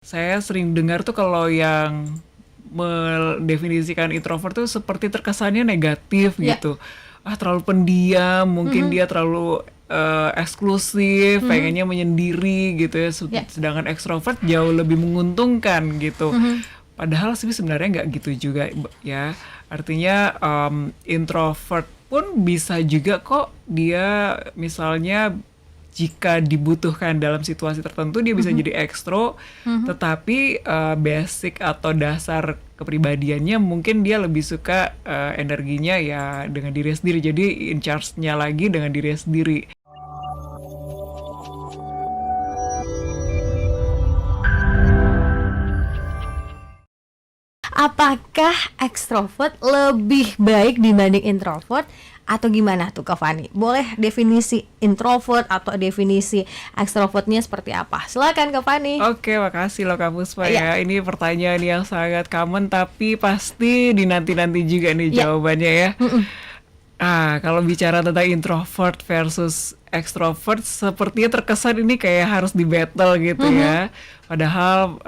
Saya sering dengar tuh kalau yang mendefinisikan introvert tuh seperti terkesannya negatif Ya. gitu. Ah, terlalu pendiam, mungkin Mhm. dia terlalu eksklusif, Mhm. pengennya menyendiri gitu ya. Ya. Sedangkan ekstrovert jauh lebih menguntungkan gitu. Mhm. Padahal sih sebenarnya nggak gitu juga ya. Artinya introvert pun bisa juga kok dia misalnya jika dibutuhkan dalam situasi tertentu dia bisa Mhm. jadi ekstro, Mhm. tetapi basic atau dasar kepribadiannya mungkin dia lebih suka energinya ya dengan diri sendiri. Jadi in charge-nya lagi dengan diri sendiri. Apakah ekstrovert lebih baik dibanding introvert atau gimana tuh Kak Fani? Boleh definisi introvert atau definisi ekstrovertnya seperti apa? Silakan Kak Fani. Oke, makasih loh Kak Puspa Iya. ya. Ini pertanyaan yang sangat common tapi pasti dinanti-nanti juga nih Iya. jawabannya ya. Mhm. Kalau bicara tentang introvert versus extrovert, sepertinya terkesan ini kayak harus di battle gitu Mhm. ya. Padahal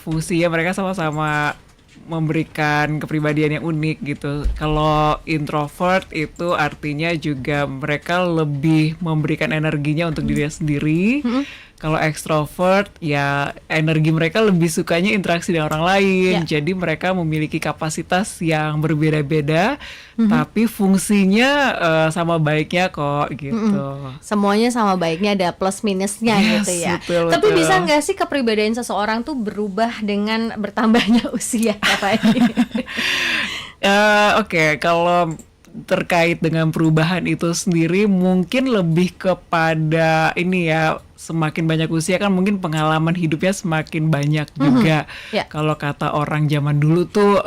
fungsinya mereka sama-sama memberikan kepribadian yang unik gitu. Kalau introvert itu artinya juga mereka lebih memberikan energinya untuk dirinya sendiri. Mhm. Kalau extrovert ya energi mereka lebih sukanya interaksi dengan orang lain. Ya. Jadi mereka memiliki kapasitas yang berbeda-beda, Mhm. tapi fungsinya sama baiknya kok gitu. Mhm. Semuanya sama baiknya, ada plus minusnya Yes, gitu ya. betul Tapi bisa betul. nggak sih kepribadian seseorang tuh berubah dengan bertambahnya usia Kak Fani? Oke, kalau terkait dengan perubahan itu sendiri mungkin lebih kepada ini ya, semakin banyak usia kan mungkin pengalaman hidupnya semakin banyak juga. Ya. Kalau kata orang zaman dulu tuh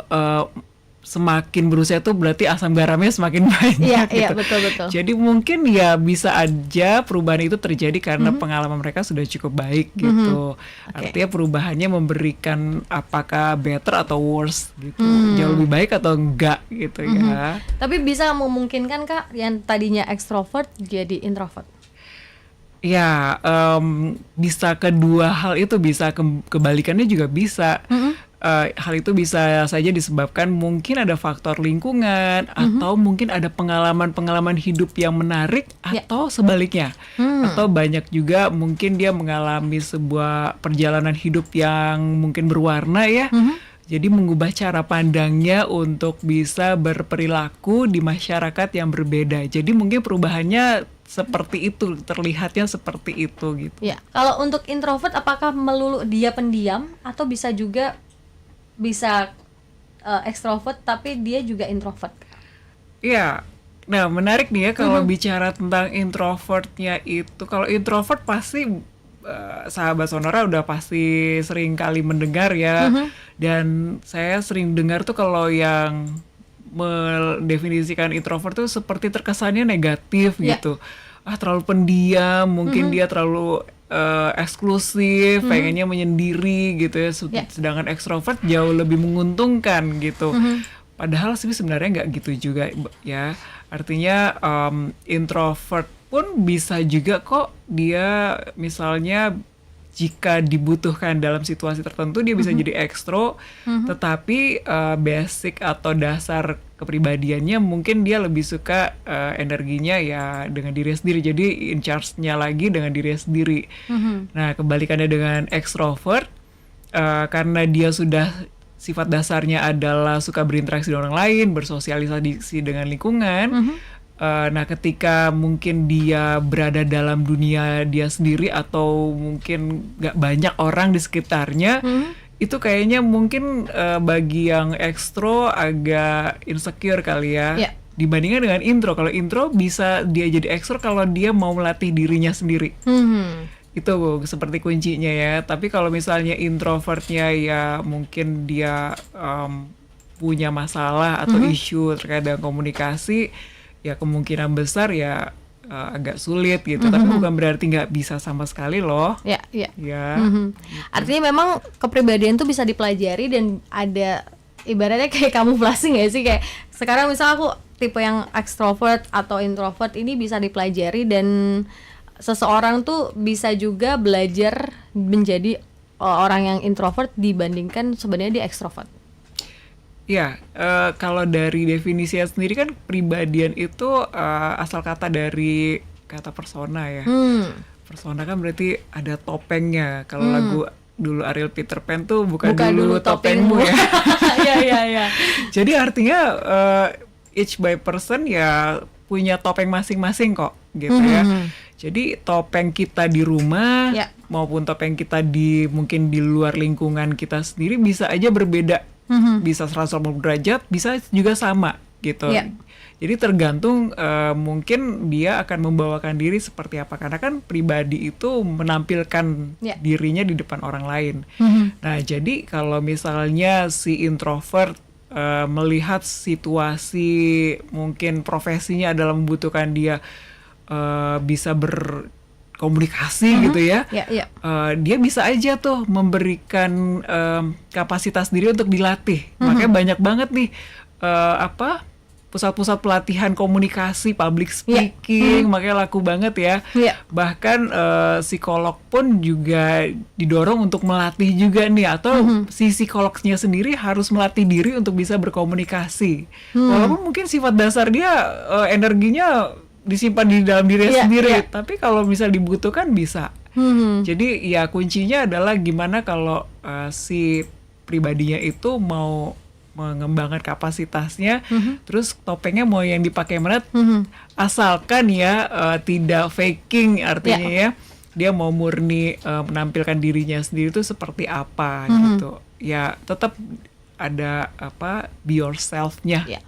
semakin berusia tuh berarti asam garamnya semakin Iya, banyak iya, gitu. betul betul. Jadi mungkin ya bisa aja perubahan itu terjadi karena pengalaman mereka sudah cukup baik gitu. Oke. Artinya perubahannya memberikan apakah better atau worse gitu. Jauh Hmm. lebih baik atau enggak gitu ya. Tapi bisa memungkinkan Kak yang tadinya ekstrovert jadi introvert? Ya, bisa kedua hal itu, bisa kebalikannya juga bisa. Hal itu bisa saja disebabkan mungkin ada faktor lingkungan atau mungkin ada pengalaman-pengalaman hidup yang menarik Ya. atau sebaliknya. Atau banyak juga mungkin dia mengalami sebuah perjalanan hidup yang mungkin berwarna ya. Jadi mengubah cara pandangnya untuk bisa berperilaku di masyarakat yang berbeda. Jadi mungkin perubahannya seperti itu, terlihatnya seperti itu gitu. Ya. Kalau untuk introvert apakah melulu dia pendiam atau bisa juga bisa ekstrovert tapi dia juga introvert? Iya. Nah, menarik nih ya kalau bicara tentang introvertnya itu. Kalau introvert pasti sahabat Sonora udah pasti sering kali mendengar ya. Dan saya sering dengar tuh kalau yang mendefinisikan introvert tuh seperti terkesannya negatif Ya. gitu. Ah, terlalu pendiam, mungkin dia terlalu eksklusif, pengennya menyendiri gitu ya. Ya. Sedangkan ekstrovert jauh lebih menguntungkan gitu. Padahal sih sebenarnya nggak gitu juga ya. Artinya introvert pun bisa juga kok dia misalnya jika dibutuhkan dalam situasi tertentu dia bisa jadi ekstro, tetapi basic atau dasar kepribadiannya mungkin dia lebih suka energinya ya dengan diri sendiri. Jadi in charge-nya lagi dengan diri sendiri. Nah, kebalikannya dengan ekstrovert, karena dia sudah sifat dasarnya adalah suka berinteraksi dengan orang lain, bersosialisasi dengan lingkungan. Nah, ketika mungkin dia berada dalam dunia dia sendiri atau mungkin gak banyak orang di sekitarnya, itu kayaknya mungkin bagi yang ekstro agak insecure kali ya. Ya. Dibandingkan dengan intro. Kalau intro bisa dia jadi ekstro kalau dia mau melatih dirinya sendiri. Itu seperti kuncinya ya. Tapi kalau misalnya introvertnya ya mungkin dia punya masalah atau isu terkait dengan komunikasi, ya kemungkinan besar ya agak sulit gitu. Tapi bukan berarti nggak bisa sama sekali loh. Ya, ya. Ya. Artinya memang kepribadian tuh bisa dipelajari dan ada ibaratnya kayak kamuflase nggak sih, kayak sekarang misal aku tipe yang extrovert atau introvert ini bisa dipelajari dan seseorang tuh bisa juga belajar menjadi orang yang introvert dibandingkan sebenarnya dia ekstrovert? Ya, kalau dari definisinya sendiri kan kepribadian itu asal kata dari kata persona ya. Persona kan berarti ada topengnya. Kalau lagu dulu Ariel Peter Pan tuh bukan dulu topengmu ya. Ya. Jadi artinya each by person ya punya topeng masing-masing kok gitu ya. Jadi topeng kita di rumah Ya. maupun topeng kita di mungkin di luar lingkungan kita sendiri bisa aja berbeda. Bisa 180 derajat, bisa juga sama gitu. Ya. Jadi tergantung mungkin dia akan membawakan diri seperti apa, karena kan pribadi itu menampilkan Ya. dirinya di depan orang lain. Nah, jadi kalau misalnya si introvert melihat situasi mungkin profesinya adalah membutuhkan dia bisa berkomunikasi gitu ya. Ya. Dia bisa aja tuh memberikan kapasitas diri untuk dilatih. Makanya banyak banget nih pusat-pusat pelatihan komunikasi, public speaking, makanya laku banget ya. Iya. Bahkan psikolog pun juga didorong untuk melatih juga nih, atau si psikolognya sendiri harus melatih diri untuk bisa berkomunikasi. Walaupun mungkin sifat dasar dia energinya disimpan di dalam dirinya Iya, sendiri, iya. tapi kalau misal dibutuhkan bisa. Jadi ya kuncinya adalah gimana kalau si pribadinya itu mau mengembangkan kapasitasnya, terus topengnya mau yang dipakai mana, asalkan ya tidak faking, artinya ya dia mau murni menampilkan dirinya sendiri itu seperti apa gitu. Ya tetap ada be yourself-nya. Ya.